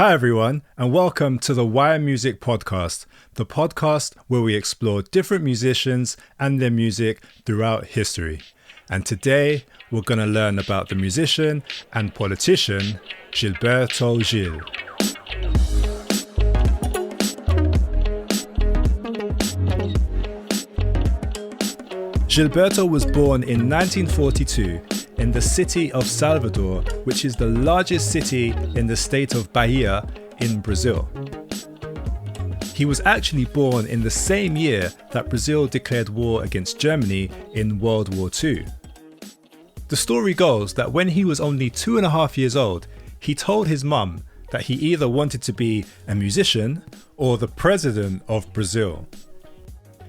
Hi everyone, and welcome to the Why Music podcast, the podcast where we explore different musicians and their music throughout history. And today we're going to learn about the musician and politician Gilberto Gil. Gilberto was born in 1942 in the city of Salvador, which is the largest city in the state of Bahia in Brazil. He was actually born in the same year that Brazil declared war against Germany in World War II. The story goes that when he was only 2.5 years old, he told his mum that he either wanted to be a musician or the president of Brazil.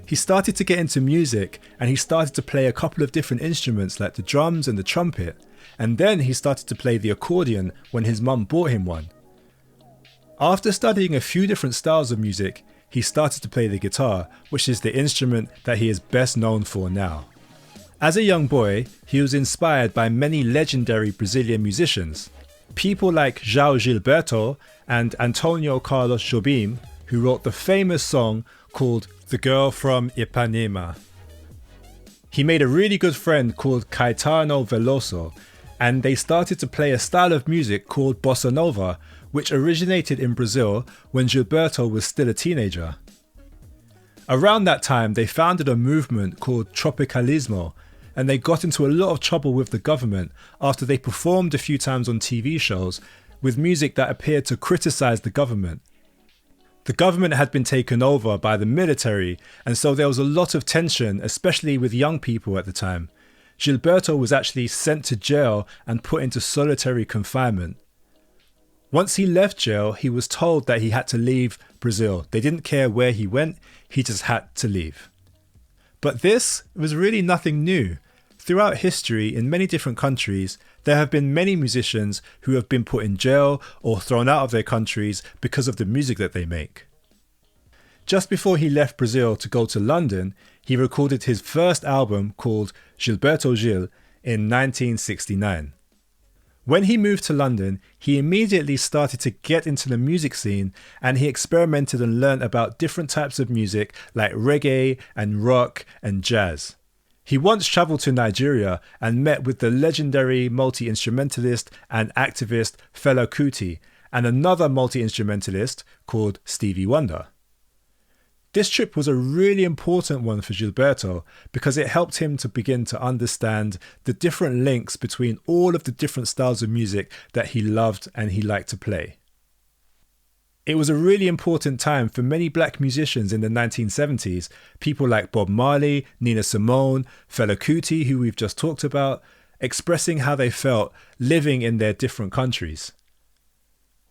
He started to get into music and he started to play a couple of different instruments like the drums and the trumpet, and then he started to play the accordion when his mum bought him one. After studying a few different styles of music, he started to play the guitar, which is the instrument that he is best known for now. As a young boy, he was inspired by many legendary Brazilian musicians, people like João Gilberto and Antonio Carlos Jobim, who wrote the famous song called The Girl from Ipanema. He made a really good friend called Caetano Veloso, and they started to play a style of music called bossa nova, which originated in Brazil when Gilberto was still a teenager. Around that time, they founded a movement called Tropicalismo, and they got into a lot of trouble with the government after they performed a few times on TV shows with music that appeared to criticize the government. The government had been taken over by the military, and so there was a lot of tension, especially with young people at the time. Gilberto was actually sent to jail and put into solitary confinement. Once he left jail, he was told that he had to leave Brazil. They didn't care where he went, he just had to leave. But this was really nothing new. Throughout history, in many different countries, there have been many musicians who have been put in jail or thrown out of their countries because of the music that they make. Just before he left Brazil to go to London, he recorded his first album called Gilberto Gil in 1969. When he moved to London, he immediately started to get into the music scene, and he experimented and learned about different types of music like reggae and rock and jazz. He once travelled to Nigeria and met with the legendary multi-instrumentalist and activist Fela Kuti and another multi-instrumentalist called Stevie Wonder. This trip was a really important one for Gilberto because it helped him to begin to understand the different links between all of the different styles of music that he loved and he liked to play. It was a really important time for many black musicians in the 1970s, people like Bob Marley, Nina Simone, Fela Kuti, who we've just talked about, expressing how they felt living in their different countries.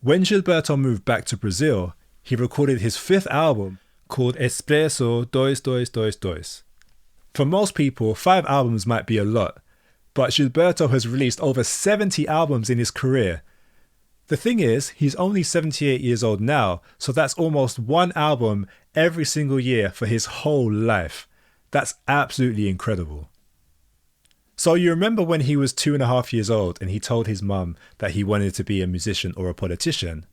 When Gilberto moved back to Brazil, he recorded his 5th album called Expresso 22222. For most people, 5 albums might be a lot, but Gilberto has released over 70 albums in his career. The thing is, he's only 78 years old now, so that's almost 1 album every single year for his whole life. That's absolutely incredible. So you remember when he was 2.5 years old and he told his mum that he wanted to be a musician or a politician?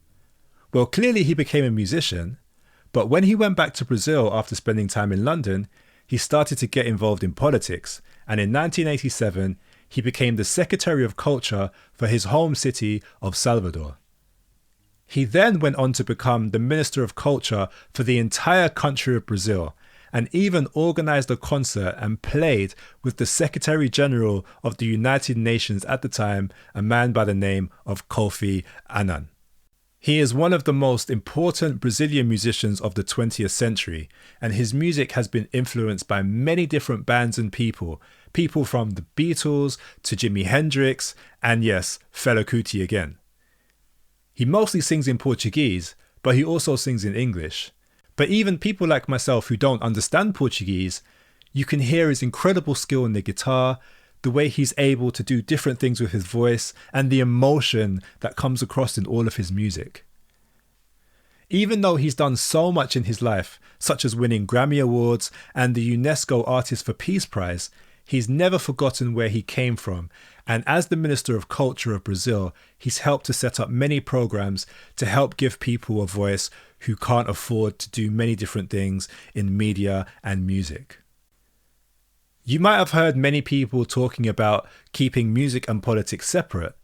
Well, clearly he became a musician, but when he went back to Brazil after spending time in London, he started to get involved in politics, and in 1987, he became the Secretary of Culture for his home city of Salvador. He then went on to become the Minister of Culture for the entire country of Brazil, and even organized a concert and played with the Secretary General of the United Nations at the time, a man by the name of Kofi Annan. He is one of the most important Brazilian musicians of the 20th century, and his music has been influenced by many different bands and people from the Beatles to Jimi Hendrix, and yes, Fela Kuti again. He mostly sings in Portuguese, but he also sings in English. But even people like myself who don't understand Portuguese, you can hear his incredible skill in the guitar, the way he's able to do different things with his voice, and the emotion that comes across in all of his music. Even though he's done so much in his life, such as winning Grammy Awards and the UNESCO Artist for Peace Prize, he's never forgotten where he came from, and as the Minister of Culture of Brazil, he's helped to set up many programs to help give people a voice who can't afford to do many different things in media and music. You might have heard many people talking about keeping music and politics separate,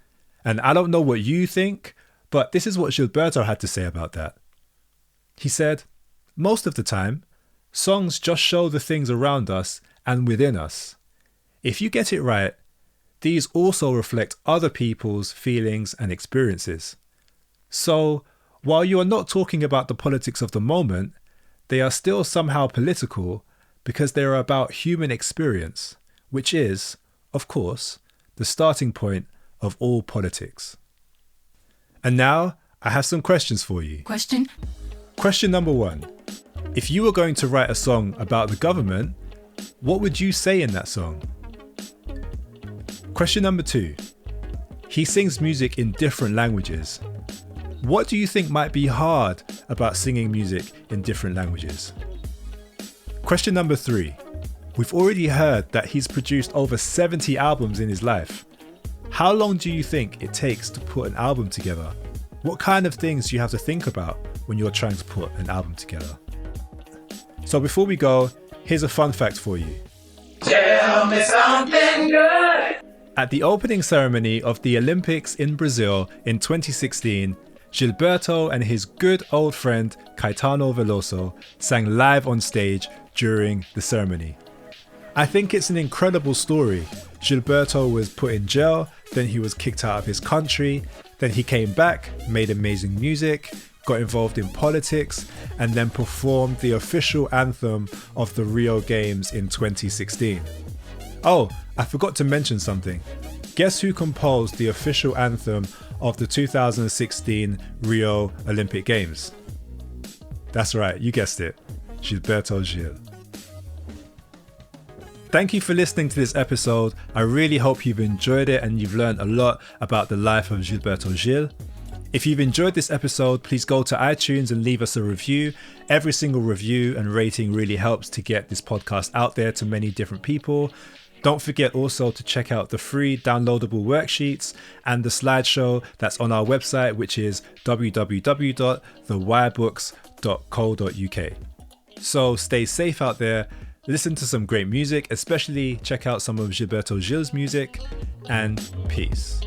and I don't know what you think, but this is what Gilberto had to say about that. He said, "Most of the time, songs just show the things around us and within us. If you get it right, these also reflect other people's feelings and experiences. So, while you are not talking about the politics of the moment, they are still somehow political because they are about human experience, which is, of course, the starting point of all politics." And now, I have some questions for you. Question number 1. If you were going to write a song about the government, what would you say in that song? Question number 2. He sings music in different languages. What do you think might be hard about singing music in different languages? Question number 3. We've already heard that he's produced over 70 albums in his life. How long do you think it takes to put an album together? What kind of things do you have to think about when you're trying to put an album together? So before we go, here's a fun fact for you. Tell me something good. At the opening ceremony of the Olympics in Brazil in 2016, Gilberto and his good old friend Caetano Veloso sang live on stage during the ceremony. I think it's an incredible story. Gilberto was put in jail, then he was kicked out of his country, then he came back, made amazing music, got involved in politics, and then performed the official anthem of the Rio Games in 2016. Oh, I forgot to mention something. Guess who composed the official anthem of the 2016 Rio Olympic Games? That's right, you guessed it, Gilberto Gil. Thank you for listening to this episode. I really hope you've enjoyed it and you've learned a lot about the life of Gilberto Gil. If you've enjoyed this episode, please go to iTunes and leave us a review. Every single review and rating really helps to get this podcast out there to many different people. Don't forget also to check out the free downloadable worksheets and the slideshow that's on our website, which is www.thewirebooks.co.uk. So stay safe out there, listen to some great music, especially check out some of Gilberto Gil's music, and peace.